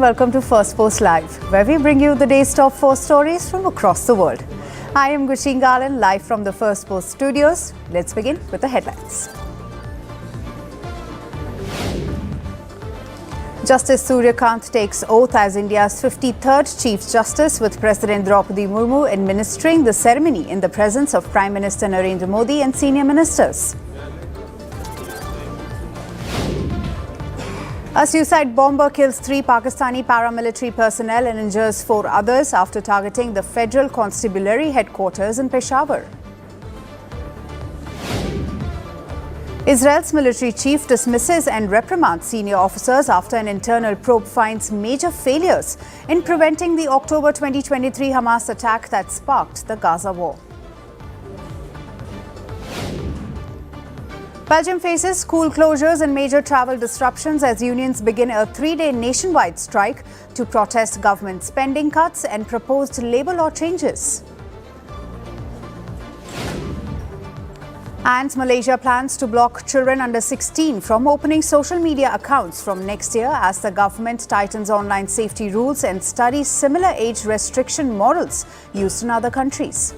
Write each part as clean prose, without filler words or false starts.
and welcome to Firstpost Live, where we bring you the day's top 4 stories from across the world. I am Gushin Garland, live from the Firstpost studios. Let's begin with the headlines. Justice Surya Kant takes oath as India's 53rd Chief Justice, with President Draupadi Murmu administering the ceremony in the presence of Prime Minister Narendra Modi and senior ministers. A suicide bomber kills 3 Pakistani paramilitary personnel and injures 4 others after targeting the Federal Constabulary headquarters in Peshawar. Israel's military chief dismisses and reprimands senior officers after an internal probe finds major failures in preventing the October 2023 Hamas attack that sparked the Gaza war. Belgium faces school closures and major travel disruptions as unions begin a 3-day nationwide strike to protest government spending cuts and proposed labour law changes. And Malaysia plans to block children under 16 from opening social media accounts from next year as the government tightens online safety rules and studies similar age restriction models used in other countries.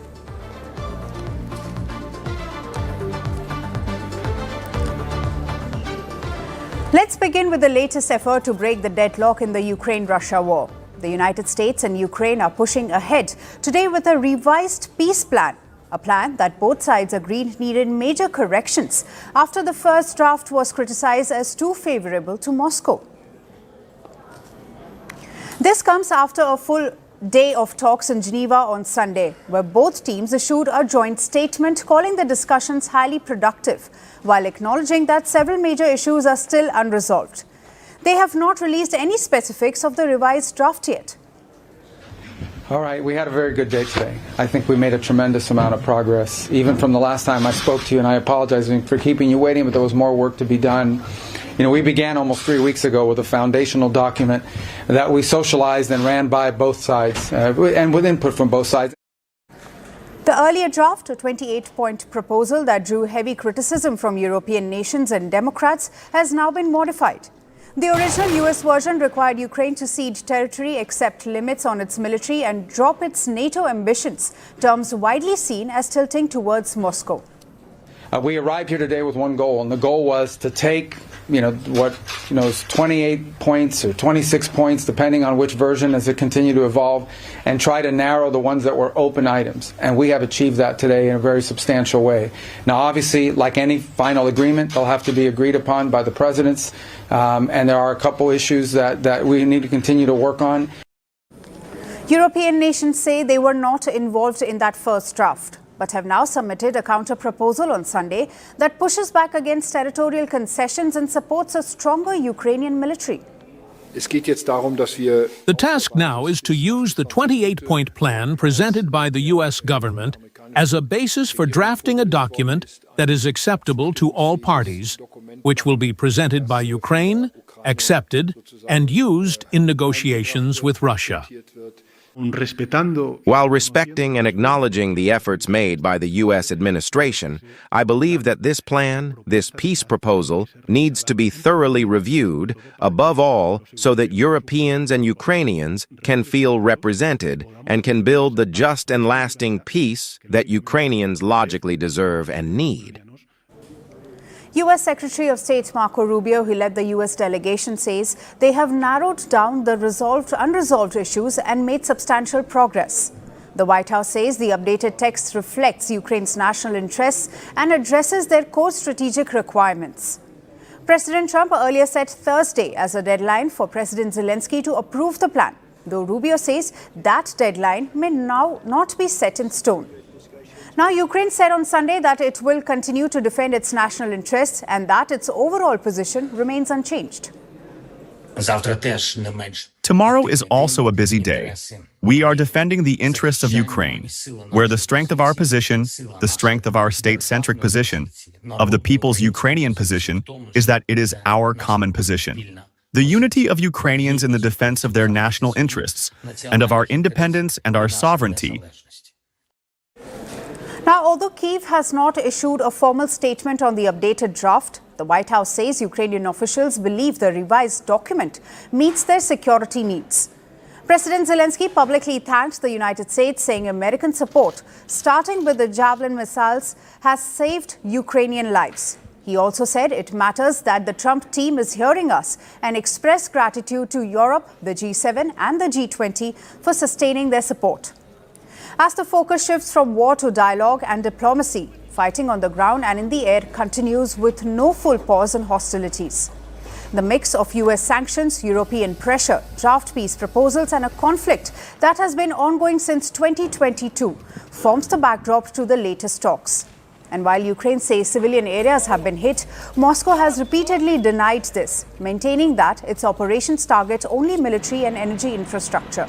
Let's begin with the latest effort to break the deadlock in the Ukraine-Russia war. The United States and Ukraine are pushing ahead today with a revised peace plan, a plan that both sides agreed needed major corrections after the first draft was criticized as too favorable to Moscow. This comes after a full day of talks in Geneva on Sunday, where both teams issued a joint statement calling the discussions highly productive, while acknowledging that several major issues are still unresolved. They have not released any specifics of the revised draft yet. All right, we had a very good day today. I think we made a tremendous amount of progress, even from the last time I spoke to you, and I apologize for keeping you waiting, but there was more work to be done. You know, we began almost 3 weeks ago with a foundational document that we socialized and ran by both sides, and with input from both sides. The earlier draft, a 28-point proposal that drew heavy criticism from European nations and Democrats, has now been modified. The original US version required Ukraine to cede territory, accept limits on its military, and drop its NATO ambitions, terms widely seen as tilting towards Moscow. We arrived here today with one goal, and the goal was to take, is 28 points or 26 points, depending on which version as it continued to evolve, and try to narrow the ones that were open items. And we have achieved that today in a very substantial way. Now, obviously, like any final agreement, they'll have to be agreed upon by the presidents, and there are a couple issues that we need to continue to work on. European nations say they were not involved in that first draft, but have now submitted a counter-proposal on Sunday that pushes back against territorial concessions and supports a stronger Ukrainian military. The task now is to use the 28-point plan presented by the U.S. government as a basis for drafting a document that is acceptable to all parties, which will be presented by Ukraine, accepted, and used in negotiations with Russia. While respecting and acknowledging the efforts made by the U.S. administration, I believe that this plan, this peace proposal, needs to be thoroughly reviewed, above all, so that Europeans and Ukrainians can feel represented and can build the just and lasting peace that Ukrainians logically deserve and need. U.S. Secretary of State Marco Rubio, who led the U.S. delegation, says they have narrowed down the unresolved issues and made substantial progress. The White House says the updated text reflects Ukraine's national interests and addresses their core strategic requirements. President Trump earlier set Thursday as a deadline for President Zelensky to approve the plan, though Rubio says that deadline may now not be set in stone. Now, Ukraine said on Sunday that it will continue to defend its national interests and that its overall position remains unchanged. Tomorrow is also a busy day. We are defending the interests of Ukraine, where the strength of our position, the strength of our state-centric position, of the people's Ukrainian position, is that it is our common position. The unity of Ukrainians in the defense of their national interests and of our independence and our sovereignty. Now, although Kyiv has not issued a formal statement on the updated draft, the The White House says Ukrainian officials believe the revised document meets their security needs. President Zelensky publicly thanked the United States, saying American support, starting with the Javelin missiles, has saved Ukrainian lives. He also said it matters that the Trump team is hearing us and expressed gratitude to Europe, the G7 and the G20 for sustaining their support. As the focus shifts from war to dialogue and diplomacy, fighting on the ground and in the air continues with no full pause on hostilities. The mix of US sanctions, European pressure, draft peace proposals and a conflict that has been ongoing since 2022 forms the backdrop to the latest talks. And while Ukraine says civilian areas have been hit, Moscow has repeatedly denied this, maintaining that its operations target only military and energy infrastructure.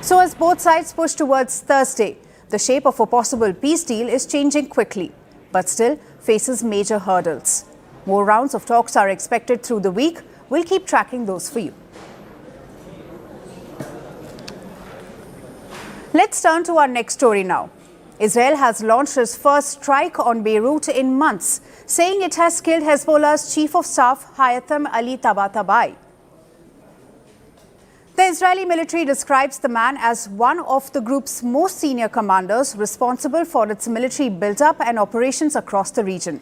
So as both sides push towards Thursday, the shape of a possible peace deal is changing quickly, but still faces major hurdles. More rounds of talks are expected through the week. We'll keep tracking those for you. Let's turn to our next story now. Israel has launched its first strike on Beirut in months, saying it has killed Hezbollah's chief of staff, Haytham Ali Tabatabai. The Israeli military describes the man as one of the group's most senior commanders, responsible for its military build-up and operations across the region.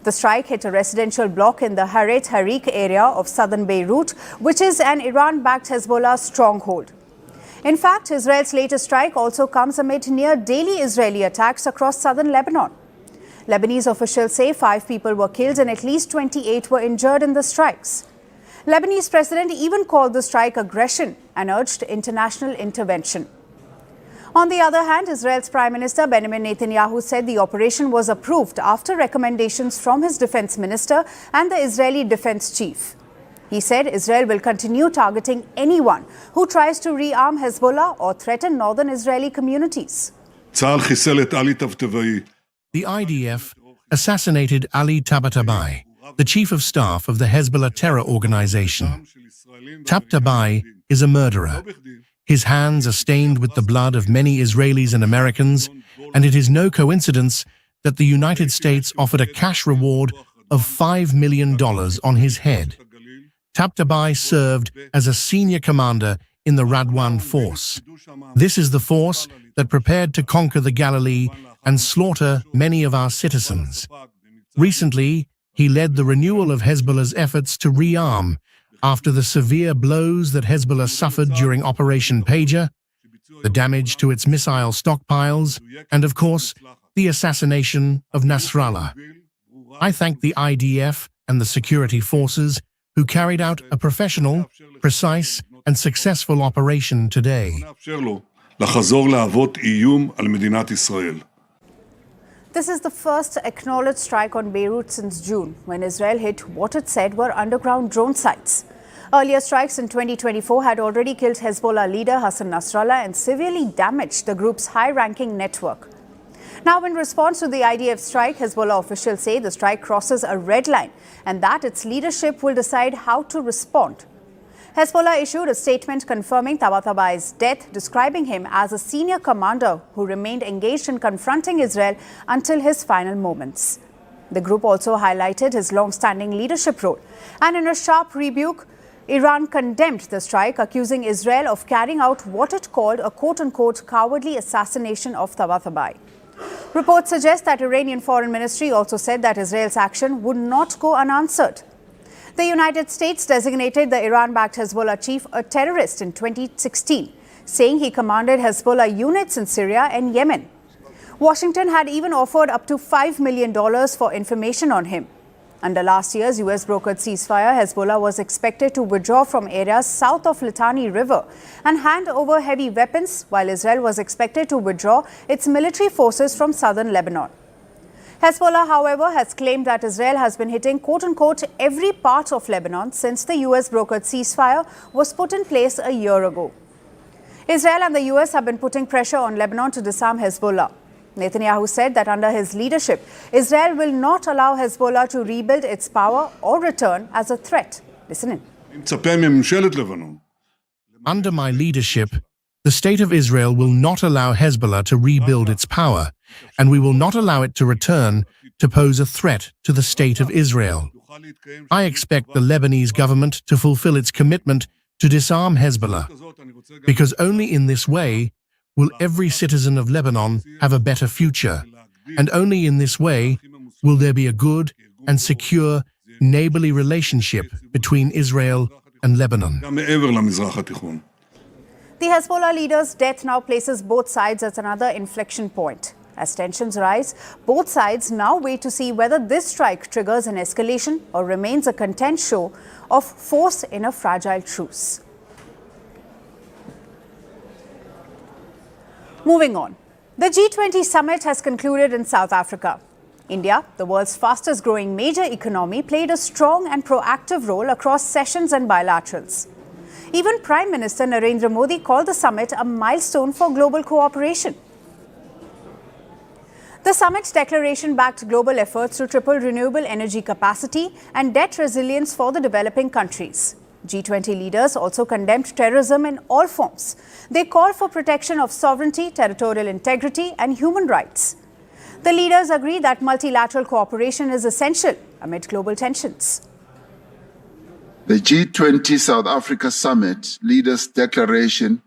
The strike hit a residential block in the Haret Harik area of southern Beirut, which is an Iran-backed Hezbollah stronghold. In fact, Israel's latest strike also comes amid near-daily Israeli attacks across southern Lebanon. Lebanese officials say 5 people were killed and at least 28 were injured in the strikes. Lebanese president even called the strike aggression and urged international intervention. On the other hand, Israel's Prime Minister Benjamin Netanyahu said the operation was approved after recommendations from his defense minister and the Israeli defense chief. He said Israel will continue targeting anyone who tries to rearm Hezbollah or threaten northern Israeli communities. The IDF assassinated Ali Tabatabai, the chief of staff of the Hezbollah terror organization. Tabatabai is a murderer. His hands are stained with the blood of many Israelis and Americans, and it is no coincidence that the United States offered a cash reward of $5 million on his head. Tabatabai served as a senior commander in the Radwan force. This is the force that prepared to conquer the Galilee and slaughter many of our citizens. Recently, he led the renewal of Hezbollah's efforts to rearm after the severe blows that Hezbollah suffered during Operation Pager, the damage to its missile stockpiles, and of course, the assassination of Nasrallah. I thank the IDF and the security forces who carried out a professional, precise, and successful operation today. This is the first acknowledged strike on Beirut since June, when Israel hit what it said were underground drone sites. Earlier strikes in 2024 had already killed Hezbollah leader Hassan Nasrallah and severely damaged the group's high-ranking network. Now, in response to the IDF strike, Hezbollah officials say the strike crosses a red line and that its leadership will decide how to respond. Hezbollah issued a statement confirming Tabatabai's death, describing him as a senior commander who remained engaged in confronting Israel until his final moments. The group also highlighted his long-standing leadership role, and in a sharp rebuke, Iran condemned the strike, accusing Israel of carrying out what it called a quote-unquote cowardly assassination of Tabatabai. Reports suggest that Iranian Foreign Ministry also said that Israel's action would not go unanswered. The United States designated the Iran-backed Hezbollah chief a terrorist in 2016, saying he commanded Hezbollah units in Syria and Yemen. Washington had even offered up to $5 million for information on him. Under last year's US-brokered ceasefire, Hezbollah was expected to withdraw from areas south of Litani River and hand over heavy weapons, while Israel was expected to withdraw its military forces from southern Lebanon. Hezbollah, however, has claimed that Israel has been hitting quote-unquote every part of Lebanon since the US-brokered ceasefire was put in place a year ago. Israel and the US have been putting pressure on Lebanon to disarm Hezbollah. Netanyahu said that under his leadership, Israel will not allow Hezbollah to rebuild its power or return as a threat. Listen in. Under my leadership, the State of Israel will not allow Hezbollah to rebuild its power, and we will not allow it to return to pose a threat to the State of Israel. I expect the Lebanese government to fulfill its commitment to disarm Hezbollah, because only in this way will every citizen of Lebanon have a better future, and only in this way will there be a good and secure neighborly relationship between Israel and Lebanon. The Hezbollah leader's death now places both sides at another inflection point. As tensions rise, both sides now wait to see whether this strike triggers an escalation or remains a content show of force in a fragile truce. Moving on, the G20 Summit has concluded in South Africa. India, the world's fastest growing major economy, played a strong and proactive role across sessions and bilaterals. Even Prime Minister Narendra Modi called the summit a milestone for global cooperation. The summit declaration backed global efforts to triple renewable energy capacity and debt resilience for the developing countries. G20 leaders also condemned terrorism in all forms. They called for protection of sovereignty, territorial integrity, and human rights. The leaders agree that multilateral cooperation is essential amid global tensions. The G20 South Africa Summit Leaders' Declaration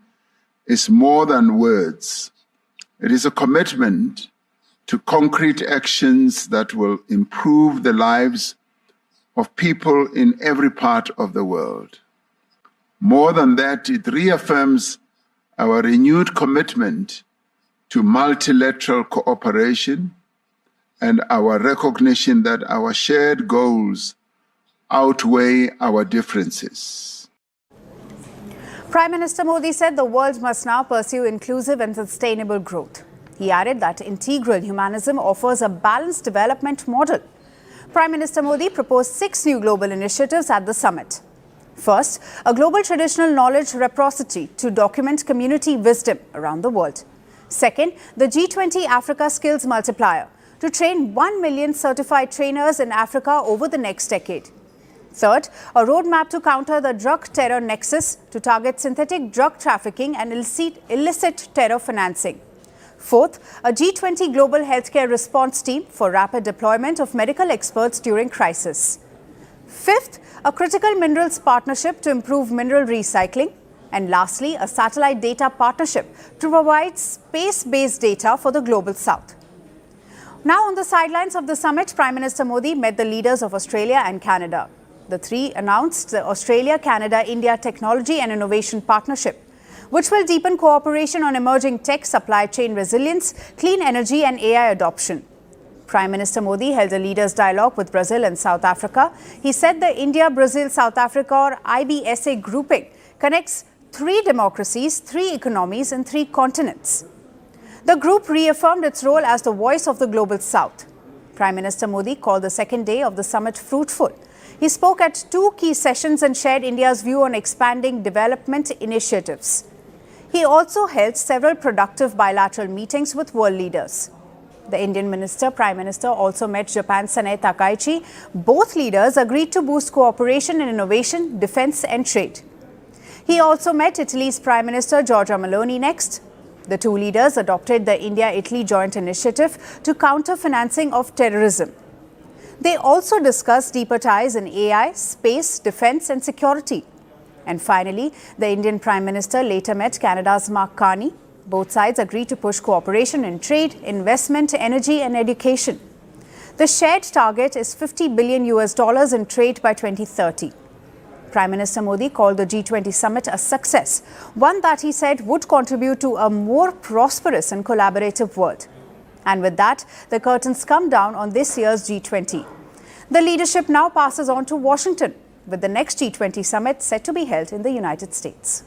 is more than words. It is a commitment to concrete actions that will improve the lives of people in every part of the world. More than that, it reaffirms our renewed commitment to multilateral cooperation and our recognition that our shared goals outweigh our differences. Prime Minister Modi said the world must now pursue inclusive and sustainable growth. He added that integral humanism offers a balanced development model. Prime Minister Modi proposed 6 new global initiatives at the summit. First, a global traditional knowledge reciprocity to document community wisdom around the world. Second, the G20 Africa Skills Multiplier to train 1 million certified trainers in Africa over the next decade. Third, a roadmap to counter the drug terror nexus to target synthetic drug trafficking and illicit terror financing. Fourth, a G20 global healthcare response team for rapid deployment of medical experts during crisis. Fifth, a critical minerals partnership to improve mineral recycling. And lastly, a satellite data partnership to provide space-based data for the global south. Now on the sidelines of the summit, Prime Minister Modi met the leaders of Australia and Canada. The three announced the Australia-Canada-India Technology and Innovation Partnership, which will deepen cooperation on emerging tech, supply chain resilience, clean energy and AI adoption. Prime Minister Modi held a leaders' dialogue with Brazil and South Africa. He said the India-Brazil-South Africa or IBSA grouping connects 3 democracies, 3 economies and 3 continents. The group reaffirmed its role as the voice of the global south. Prime Minister Modi called the second day of the summit fruitful. He spoke at 2 key sessions and shared India's view on expanding development initiatives. He also held several productive bilateral meetings with world leaders. The Indian Prime Minister also met Japan's Sanae Takaichi. Both leaders agreed to boost cooperation in innovation, defense and trade. He also met Italy's Prime Minister Giorgia Meloni next. The 2 leaders adopted the India-Italy joint initiative to counter financing of terrorism. They also discussed deeper ties in AI, space, defense and security. And finally, the Indian Prime Minister later met Canada's Mark Carney. Both sides agreed to push cooperation in trade, investment, energy and education. The shared target is $50 billion in trade by 2030. Prime Minister Modi called the G20 summit a success, one that he said would contribute to a more prosperous and collaborative world. And with that, the curtains come down on this year's G20. The leadership now passes on to Washington, with the next G20 summit set to be held in the United States.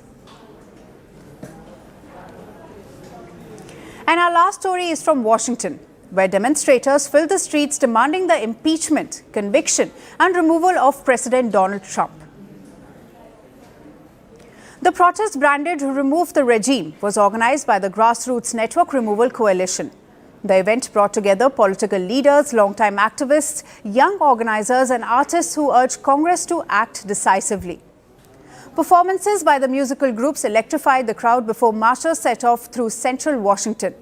And our last story is from Washington, where demonstrators filled the streets demanding the impeachment, conviction, and removal of President Donald Trump. The protest branded Remove the Regime was organized by the Grassroots Network Removal Coalition. The event brought together political leaders, longtime activists, young organizers, and artists who urged Congress to act decisively. Performances by the musical groups electrified the crowd before marchers set off through central Washington.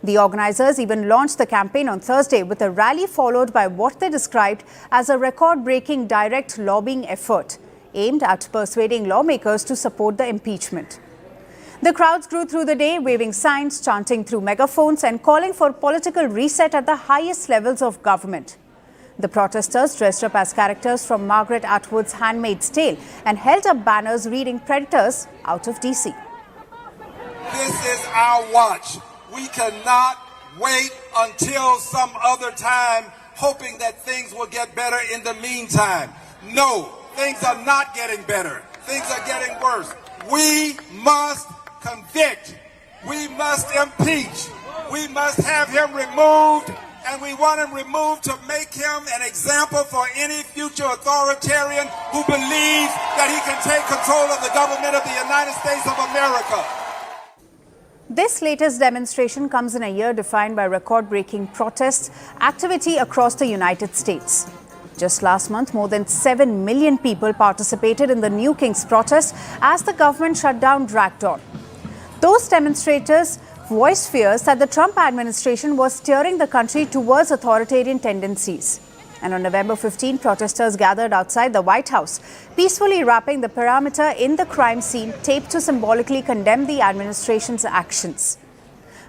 The organizers even launched the campaign on Thursday with a rally followed by what they described as a record-breaking direct lobbying effort aimed at persuading lawmakers to support the impeachment. The crowds grew through the day, waving signs, chanting through megaphones and calling for political reset at the highest levels of government. The protesters dressed up as characters from Margaret Atwood's Handmaid's Tale and held up banners reading "Predators out of DC." This is our watch. We cannot wait until some other time, hoping that things will get better in the meantime. No, things are not getting better. Things are getting worse. We must convict. We must impeach. We must have him removed, and we want him removed to make him an example for any future authoritarian who believes that he can take control of the government of the United States of America. This latest demonstration comes in a year defined by record-breaking protests activity across the United States. Just last month, more than 7 million people participated in the New King's protest as the government shutdown dragged on. Those demonstrators voiced fears that the Trump administration was steering the country towards authoritarian tendencies. And on November 15, protesters gathered outside the White House, peacefully wrapping the perimeter in the crime scene tape to symbolically condemn the administration's actions.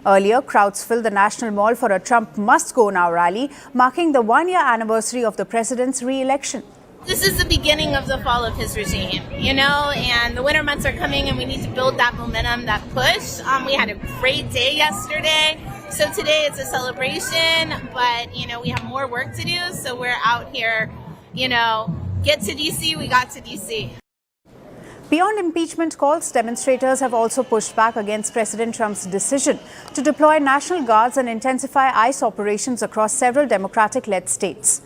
Earlier, crowds filled the National Mall for a Trump must-go-now rally, marking the one-year anniversary of the president's re-election. This is the beginning of the fall of his regime, and the winter months are coming and we need to build that momentum, that push. We had a great day yesterday. So today it's a celebration, but, we have more work to do. So we're out here, get to DC, we got to DC. Beyond impeachment calls, demonstrators have also pushed back against President Trump's decision to deploy National Guards and intensify ICE operations across several Democratic-led states.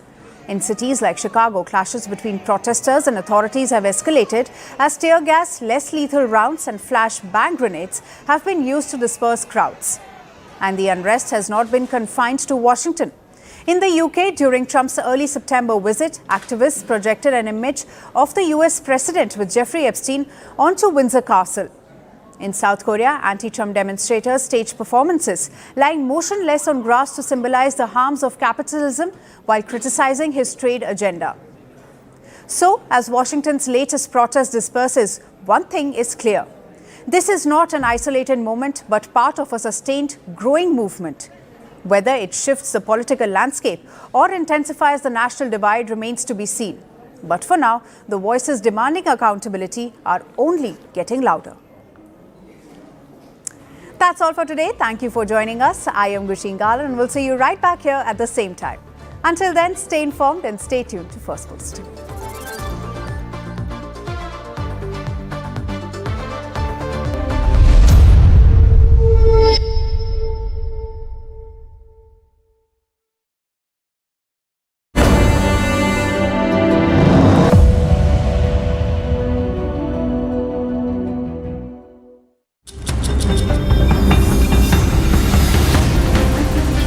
In cities like Chicago, clashes between protesters and authorities have escalated as tear gas, less lethal rounds and flash bang grenades have been used to disperse crowds. And the unrest has not been confined to Washington. In the UK, during Trump's early September visit, activists projected an image of the US president with Jeffrey Epstein onto Windsor Castle. In South Korea, anti-Trump demonstrators staged performances, lying motionless on grass to symbolize the harms of capitalism while criticizing his trade agenda. So, as Washington's latest protest disperses, one thing is clear. This is not an isolated moment, but part of a sustained, growing movement. Whether it shifts the political landscape or intensifies the national divide remains to be seen. But for now, the voices demanding accountability are only getting louder. That's all for today. Thank you for joining us. I am Gusheen Galan and we'll see you right back here at the same time. Until then, stay informed and stay tuned to Firstpost.